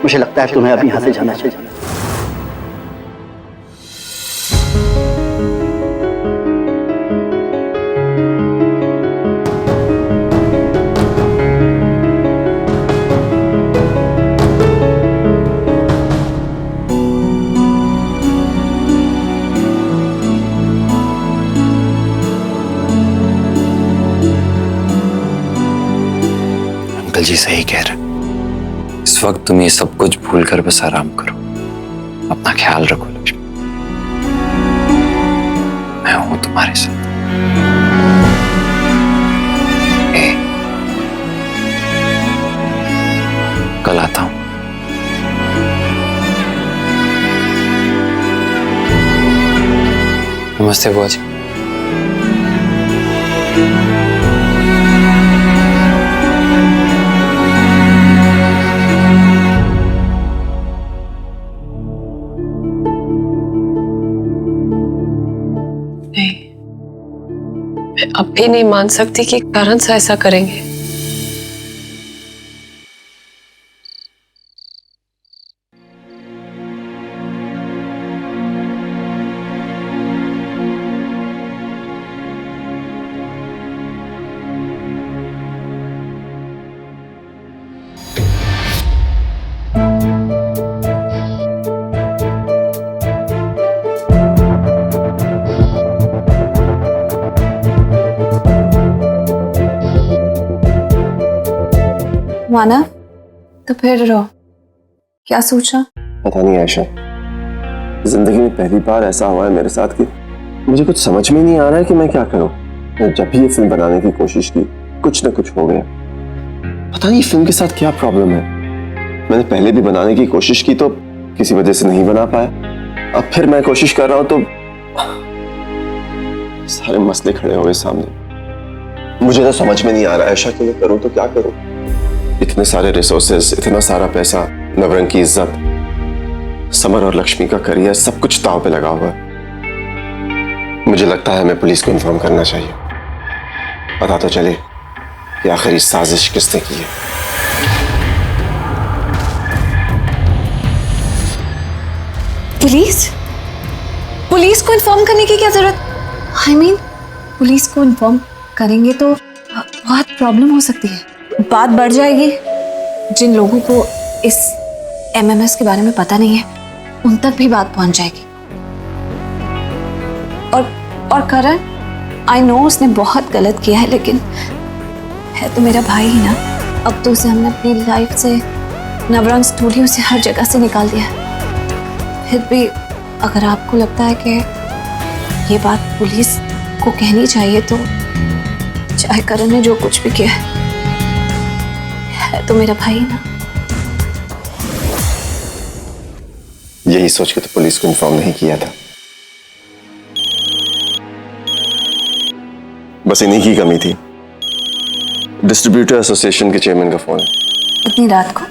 मुझे लगता है तुम्हें अभी यहाँ से जाना चाहिए। अंकल जी सही कह रहे, इस वक्त तुम ये सब कुछ भूल कर बस आराम करो। अपना ख्याल रखो लक्ष्मी, मैं हूं तुम्हारे साथ। कल आता हूं। नमस्ते बुआ जी। मैं अब भी नहीं मान सकती कि करण से ऐसा करेंगे। मानव, तो फिर क्या सोचा? पता नहीं आयशा, जिंदगी में पहली बार ऐसा हुआ है मेरे साथ कि मुझे कुछ समझ में नहीं आ रहा है कि मैं क्या करूं। मैं जब भी ये फिल्म बनाने की कोशिश की, कुछ ना कुछ हो गया। पता नहीं फिल्म के साथ क्या प्रॉब्लम है। मैंने पहले भी बनाने की कोशिश की तो किसी वजह से नहीं बना पाया। अब फिर मैं कोशिश कर रहा हूं तो सारे मसले खड़े हो गए सामने। मुझे तो समझ में नहीं आ रहा है आयशा कि मैं करूं तो क्या करूं। इतने सारे रिसोर्सेज, इतना सारा पैसा, नवरंग की इज्जत, समर और लक्ष्मी का करियर, सब कुछ दांव पे लगा हुआ है। मुझे लगता है हमें पुलिस को इन्फॉर्म करना चाहिए। पता तो चले कि आखिर इस साजिश किसने की है। पुलिस? पुलिस को इन्फॉर्म करने की क्या जरूरत? I mean, पुलिस को इन्फॉर्म करेंगे तो बहुत प्रॉब्लम हो सकती है, बात बढ़ जाएगी। जिन लोगों को इस एमएमएस के बारे में पता नहीं है उन तक भी बात पहुंच जाएगी। और करण, आई नो उसने बहुत गलत किया है, लेकिन है तो मेरा भाई ही ना। अब तो उसे हमने अपनी लाइफ से, नवरंग स्टूडियो से, हर जगह से निकाल दिया। फिर भी अगर आपको लगता है कि ये बात पुलिस को कहनी चाहिए तो चाहे करण ने जो कुछ भी किया है तो मेरा भाई ना। यही सोच के तो पुलिस को इन्फॉर्म नहीं किया था। बस इन्हीं की कमी थी। डिस्ट्रीब्यूटर एसोसिएशन के चेयरमैन का फोन है। इतनी रात को?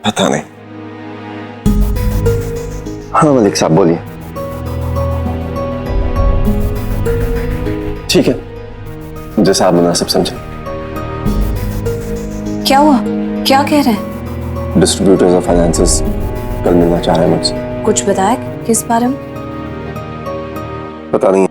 पता नहीं। हाँ मलिक साहब बोलिए। ठीक है, जैसा आप मुनासिब समझे। क्या हुआ? क्या कह रहे हैं? डिस्ट्रीब्यूटर्स ऑफ फाइनेंसेस कल मिलना चाह रहे हैं मुझसे। कुछ बताया किस बारे में? पता नहीं।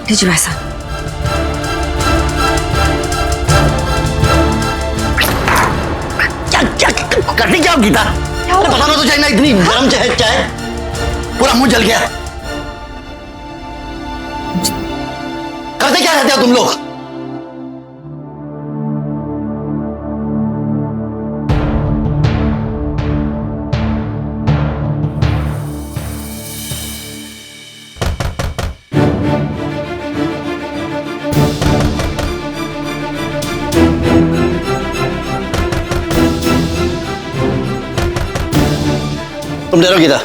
लीजिए ऐसा। क्या क्या करनी क्या गीता? बताना तो चाहिए ना, इतनी गर्म चाय चाय। पूरा मुंह जल गया। करते क्या रहते हो तुम लोग? तुम डरो किधर?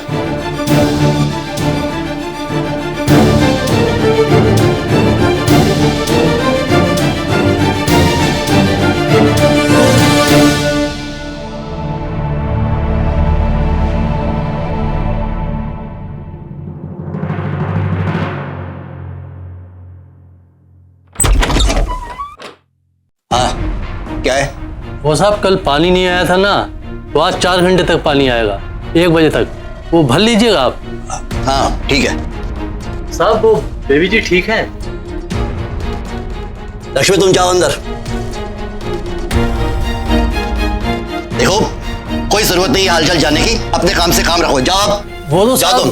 हाँ, क्या है? वो साहब कल पानी नहीं आया था ना, तो आज 4 घंटे तक पानी आएगा, 1 बजे तक। वो भर लीजिएगा आप। हाँ ठीक है। साहब वो बेबी जी ठीक है? लक्ष्मी तुम जाओ अंदर। देखो कोई जरूरत नहीं है हालचाल जानने की, अपने काम से काम रखो। जाओ। वो तो जाओ साहब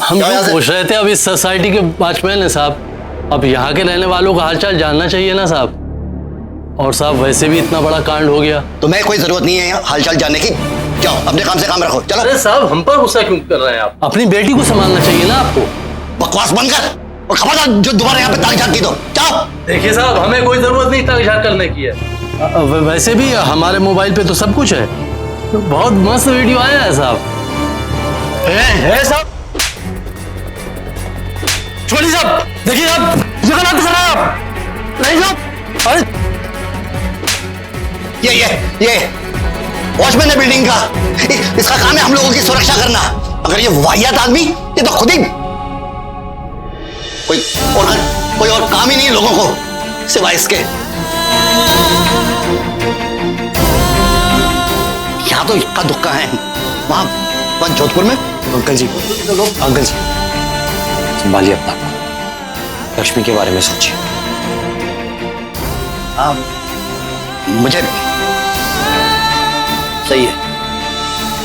हम जाओ यहाँ लोग से। पूछ रहे थे, अब इस सोसाइटी के वॉचमैन है साहब, अब यहाँ के रहने वालों का हालचाल जानना चाहिए ना साहब। और साहब वैसे भी इतना बड़ा कांड हो गया। तुम्हें कोई जरूरत नहीं है हालचाल जानने की, जाओ अपने काम से काम रखो। चलो। अरे साहब हम पर गुस्सा क्यों कर रहे हैं आप? अपनी बेटी को संभालना चाहिए ना आपको। बकवास बंद कर और खबरदार जो दोबारा यहाँ पे ताक झांक की दो। जाओ। देखिए साहब हमें कोई जरूरत नहीं ताक झांक करने की है। वैसे भी हमारे मोबाइल पे तो सब कुछ है, बहुत मस्त वीडियो आया है साहब। है साहब? छोड़िए साहब, देखिए साहब ये गलत कर रहे हैं आप। नहीं साहब। अरे ये वॉचमैन है बिल्डिंग का, इसका काम है हम लोगों की सुरक्षा करना। अगर ये वाहियात आदमी, ये तो खुद ही कोई और काम ही नहीं है लोगों को सिवाय इसके। यहाँ तो इक्का दुक्का है, वहां जोधपुर में। अंकल जी, अंकल जी संभालिए अपना आपको, लक्ष्मी के बारे में सोचिए। हाँ मुझे सही है।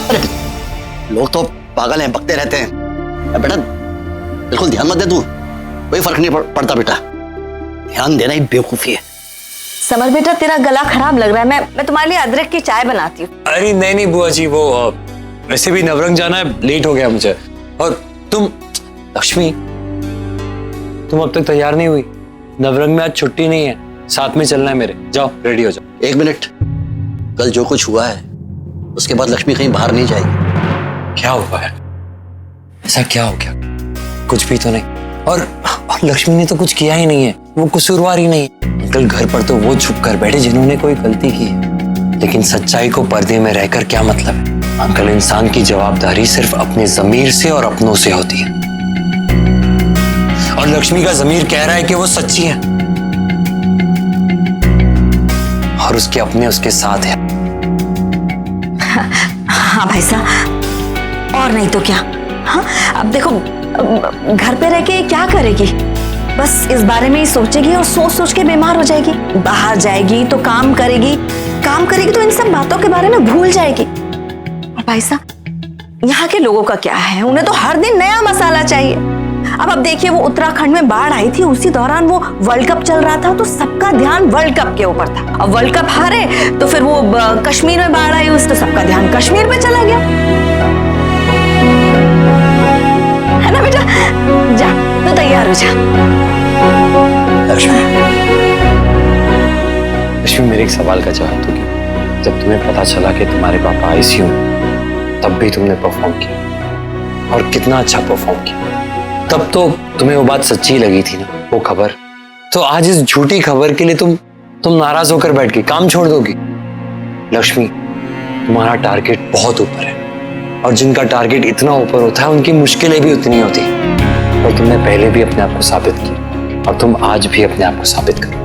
अरे लोग तो पागल हैं, बकते रहते हैं। बेटा बिल्कुल ध्यान मत दे तू, कोई फर्क नहीं पड़ता बेटा, ध्यान देना ही बेवकूफी है। समर बेटा तेरा गला खराब लग रहा है, मैं तुम्हारे लिए अदरक की चाय बनाती हूँ। अरे नहीं बुआ जी, वो वैसे भी नवरंग जाना है, लेट हो गया मुझे। और तुम लक्ष्मी, तुम अब तक तैयार नहीं हुई? नवरंग में आज छुट्टी नहीं है, साथ में चलना है मेरे। जाओ रेडी हो जाओ। 1 मिनट, कल जो कुछ हुआ है उसके बाद लक्ष्मी कहीं बाहर नहीं जाएगी। क्या हुआ है? ऐसा क्या हो गया? कुछ भी तो नहीं। और लक्ष्मी ने तो कुछ किया ही नहीं है, वो कसूरवार ही नहीं है। अंकल घर पर तो वो छुप कर बैठे जिन्होंने कोई गलती की है, लेकिन सच्चाई को पर्दे में रहकर क्या मतलब है? अंकल इंसान की जवाबदारी सिर्फ अपने जमीर से और अपनों से होती है, और लक्ष्मी का जमीर कह रहा है कि वो सच्ची है और उसके अपने उसके साथ है। हाँ भाई साहब, और नहीं तो क्या। हाँ अब देखो, घर पे रह के क्या करेगी, बस इस बारे में ही सोचेगी और सोच सोच के बीमार हो जाएगी। बाहर जाएगी तो काम करेगी तो इन सब बातों के बारे में भूल जाएगी। और भाई साहब यहाँ के लोगों का क्या है, उन्हें तो हर दिन नया मसाला चाहिए। अब देखिए वो उत्तराखंड में बाढ़ आई थी, उसी दौरान वो वर्ल्ड कप चल रहा था, तो सबका ध्यान वर्ल्ड कप के ऊपर था। अब वर्ल्ड कप हारे तो फिर वो कश्मीर में बाढ़ आई, तो सबका ध्यान कश्मीर पे चला गया, है ना बेटा? जा तो तैयार हो जा। लक्ष्मी, मेरे एक सवाल का जवाब दोगी? जब तुम्हें पता चला कि तुम्हारे पापा आईसीयू में, तब भी तुमने परफॉर्म किया, और कितना अच्छा परफॉर्म किया। तब तो तुम्हें वो बात सच्ची लगी थी ना, वो खबर। तो आज इस झूठी खबर के लिए तुम नाराज होकर बैठ के काम छोड़ दोगी? लक्ष्मी, तुम्हारा टारगेट बहुत ऊपर है, और जिनका टारगेट इतना ऊपर होता है उनकी मुश्किलें भी उतनी होती हैं। और तुमने पहले भी अपने आप को साबित किया, और तुम आज भी अपने आप को साबित करो।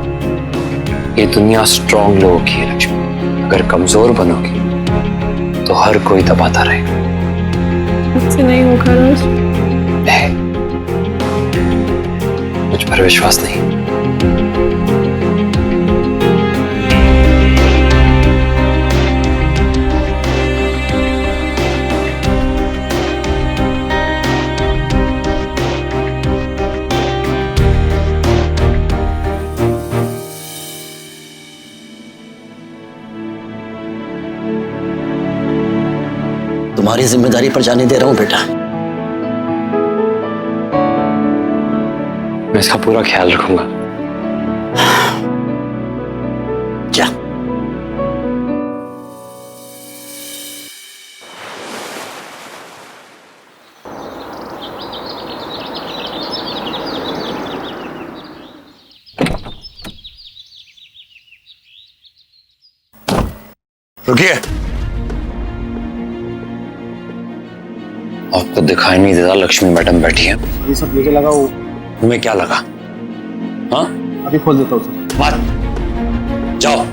ये दुनिया स्ट्रॉन्ग लोगों की है लक्ष्मी, अगर कमजोर बनोगी तो हर कोई दबाता रहेगा। मुझसे नहीं होगा रोज। नहीं, मुझ पर विश्वास नहीं। तुम्हारी जिम्मेदारी पर जाने दे रहा हूं बेटा। मैं इसका पूरा ख्याल रखूंगा। जा। रुकिए। आपको दिखाई नहीं देता लक्ष्मी मैडम बैठी है? ये सब मुझे लगा वो तुम्हें क्या लगा? हाँ, अभी खोल देता हूँ सर। मत जाओ,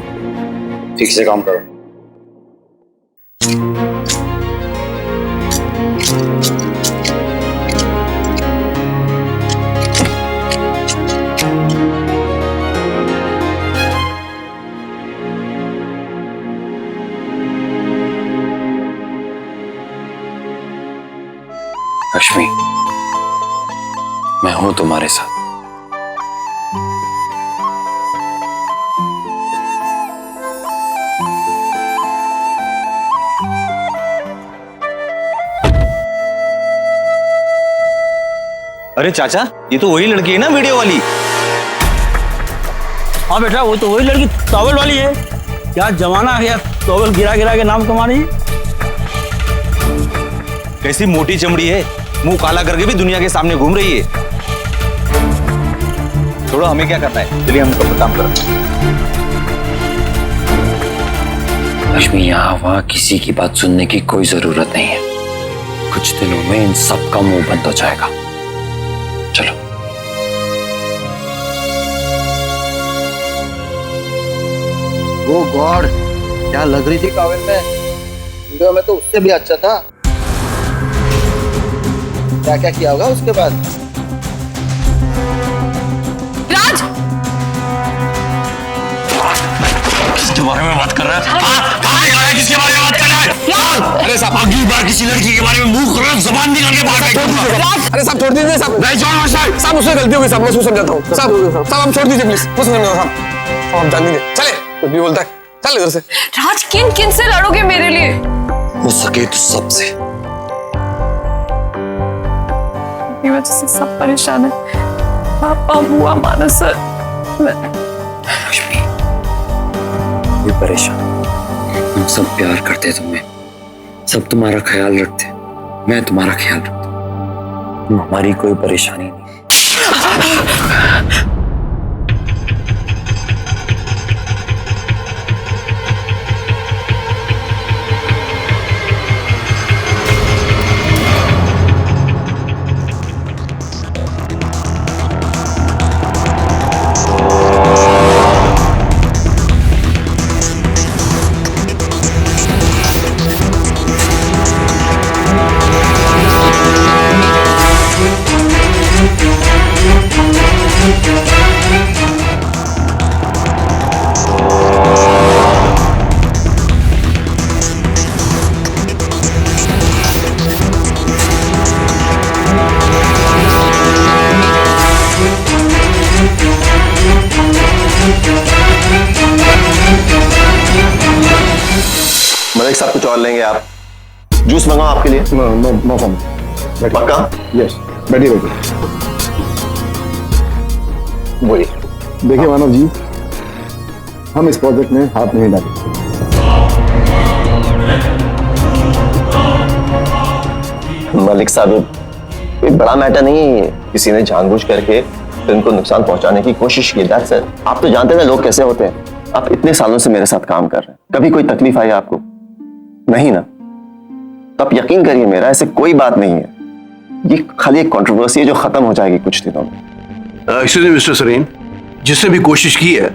ठीक से काम करो। लक्ष्मी, मैं हूं तुम्हारे साथ। अरे चाचा, ये तो वही लड़की है ना वीडियो वाली? हाँ बेटा, वो तो वही लड़की टॉवल वाली है। क्या जमाना आ गया, टॉवल गिरा गिरा के नाम कमा रही है। कैसी मोटी चमड़ी है, मुंह काला करके भी दुनिया के सामने घूम रही है। छोड़ो, हमें क्या करना है, चलिए हम तो काम करें। लक्ष्मी, यहाँ वहाँ किसी की बात सुनने की कोई जरूरत नहीं है। कुछ दिनों में इन सब का मुंह बंद हो जाएगा। चलो। वो गॉड, क्या लग रही थी टॉवेल में? वीडियो में तो उससे भी अच्छा था। क्या क्या किया होगा उसके बाद? राज, किसके बारे में बात कर रहा है? किसके बारे में बात कर रहा है? अरे साहब, अगली बार किसी लड़की के बारे में मुंह खोलो, जबान निकाल के बाहर फेंक। अरे साहब छोड़ दीजिए साहब। नहीं छोड़ो साहब। साहब उससे गलती हो गई साहब, मैं उसको समझाता हूँ। साहब हम छोड़ दीजिए प्लीज, मैं समझाता हूँ साहब। आप जान दीजिए, चले कुछ भी बोलता है, चल इधर से। राज, किन किन से लड़ोगे मेरे लिए? हो सके तो सबसे। मेरी वजह से सब परेशान है। पापा, बुआ, मानस सर। लक्ष्मी, कोई परेशान, हम सब प्यार करते तुम्हें, सब तुम्हारा ख्याल रखते, मैं तुम्हारा ख्याल रखता हूं। हमारी कोई परेशानी नहीं। मलिक साहब कुछ और लेंगे आप? जूस मंगाओ आपके लिए? नो पक्का? यस, बैठिए बैठिए। बोलिए। देखिए मानव जी, हम इस प्रोजेक्ट में हाथ नहीं डालेंगे। मलिक साहब, कोई बड़ा मैटर नहीं है। किसी ने जानबूझ करके फिल्म को नुकसान पहुंचाने की कोशिश की। That's it. आप तो जानते हैं ना लोग कैसे होते हैं। आप इतने सालों से मेरे साथ काम कर रहे हैं, कभी कोई तकलीफ आई आपको? नहीं ना? तो आप यकीन करिए मेरा, ऐसे कोई बात नहीं है। ये खाली एक कंट्रोवर्सी है जो खत्म हो जाएगी कुछ दिनों में। एक्सक्यूज मी मिस्टर सरीन, जिसने भी कोशिश की है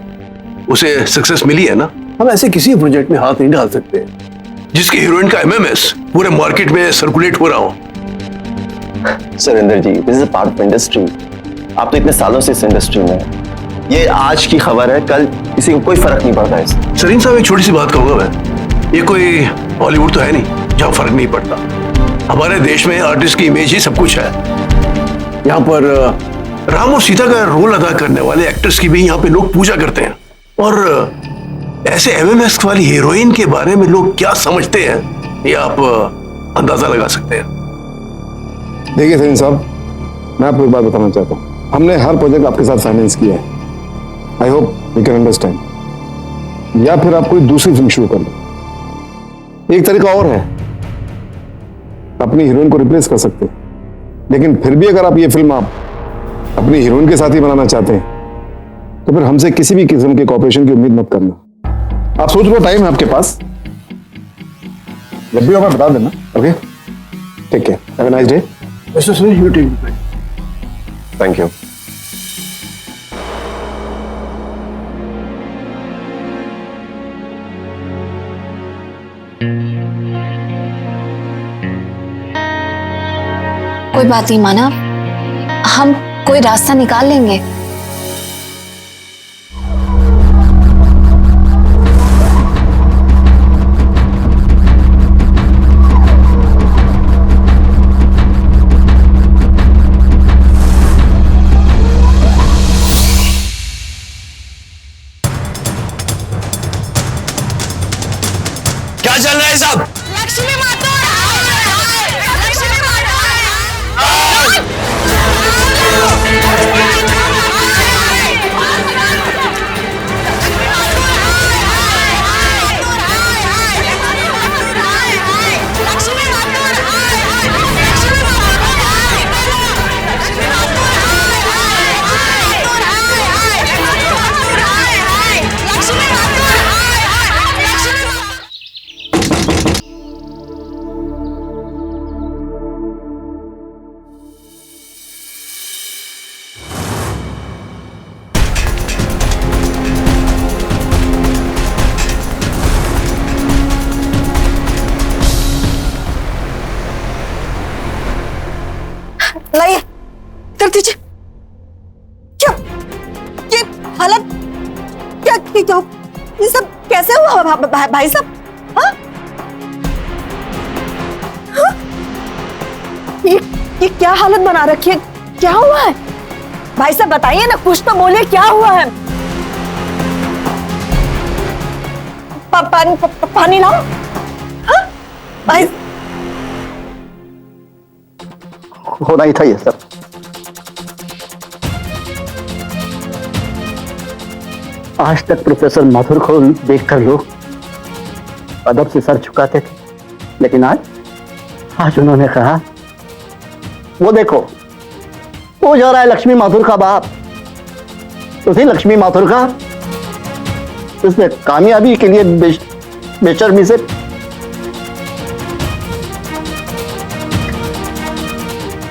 उसे सक्सेस मिली है ना? हम ऐसे किसी प्रोजेक्ट में हाथ नहीं डाल सकते जिसकी हीरोइन का एमएमएस पूरे मार्केट में सर्कुलेट हो रहा हो। Surendra ji, this is part of industry. आप तो इतने सालों से इस इंडस्ट्री में हैं। ये आज की खबर है, कल किसी को कोई फर्क नहीं पड़ता है। सरीन साहब, एक छोटी सी बात कहूंगा मैं, ये कोई हॉलीवुड तो है नहीं जहाँ फर्क नहीं पड़ता। हमारे देश में आर्टिस्ट की इमेज ही सब कुछ है। यहाँ पर राम और सीता का रोल अदा करने वाले एक्टर्स की भी यहाँ पे लोग पूजा करते हैं। और ऐसे एमएमएस वाली हीरोइन के बारे में लोग क्या समझते हैं, ये आप अंदाजा लगा सकते हैं। देखिए सलीम साहब, मैं आपको एक बात बताना चाहता हूँ। हमने हर प्रोजेक्ट आपके साथ फाइनेंस किया है। I hope you can understand. या फिर आप कोई दूसरी फिल्म शुरू कर लो। एक तरीका और है, अपनी हीरोइन को रिप्लेस कर सकते हैं, लेकिन फिर भी अगर आप ये फिल्म आप अपनी हीरोइन के साथ ही बनाना चाहते हैं तो फिर हमसे किसी भी किस्म के कॉपरेशन की उम्मीद मत करना। आप सोच लो, टाइम है आपके पास, जब भी हमें बता देना। Okay, take care, have a nice day. Thank you. कोई बात नहीं माना, हम कोई रास्ता निकाल लेंगे। क्या चल रहा है सब? लक्ष्मी माता, लक्ष्मी माता। लाइए, कर दीजिए। क्या ये हालत, क्या ये सब कैसे हुआ भाई साहब? हाँ? हाँ? ये क्या हालत बना रखी है? क्या हुआ है भाई साहब? बताइए ना, कुछ तो बोलिए, क्या हुआ है? पानी लाओ। हाँ? भाई होना ही था ये सब। आज तक प्रोफेसर माथुर को देखकर लोग अदब से सर झुकाते थे, लेकिन आज उन्होंने कहा, वो देखो, वो जा रहा है लक्ष्मी माथुर का बाप। उसी लक्ष्मी माथुर का उसने कामयाबी के लिए बेशर्मी से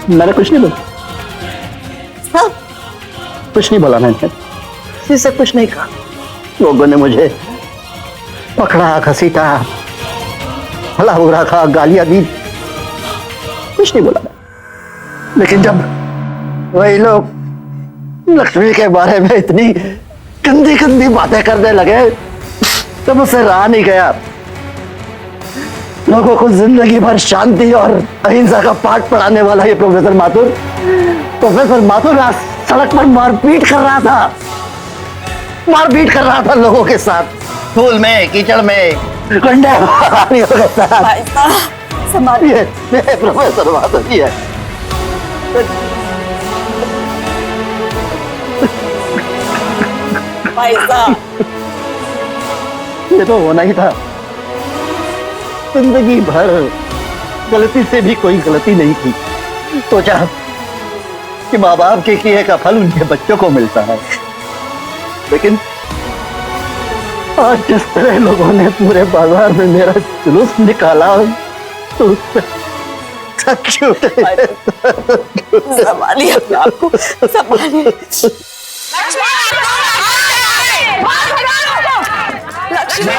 मैंने कुछ नहीं बोला। हाँ? कुछ नहीं बोला मैंने, किसी से कुछ नहीं कहा। लोगों ने मुझे पकड़ा, घसीटा, भला बुरा कहा, गालियां दी, कुछ नहीं बोला। लेकिन जब वही लोग लक्ष्मी के बारे में इतनी गंदी गंदी बातें करने लगे तो मुझसे रहा नहीं गया। लोगों को जिंदगी भर शांति और अहिंसा का पाठ पढ़ाने वाला ये प्रोफेसर माथुर आज सड़क पर मारपीट कर रहा था लोगों के साथ, धूल में, कीचड़ में, गुंडे के साथ। संभालिए, प्रोफेसर माथुर ही है। भाई साहब, ये तो होना ही था। जिंदगी भर गलती से भी कोई गलती नहीं की, सोचा कि माँ बाप के किए का फल उनके बच्चों को मिलता है। लेकिन आज जिस तरह लोगों ने पूरे बाजार में मेरा जुलूस निकाला तो उससे संभालिए अपने आप को, संभालिए। लक्ष्मी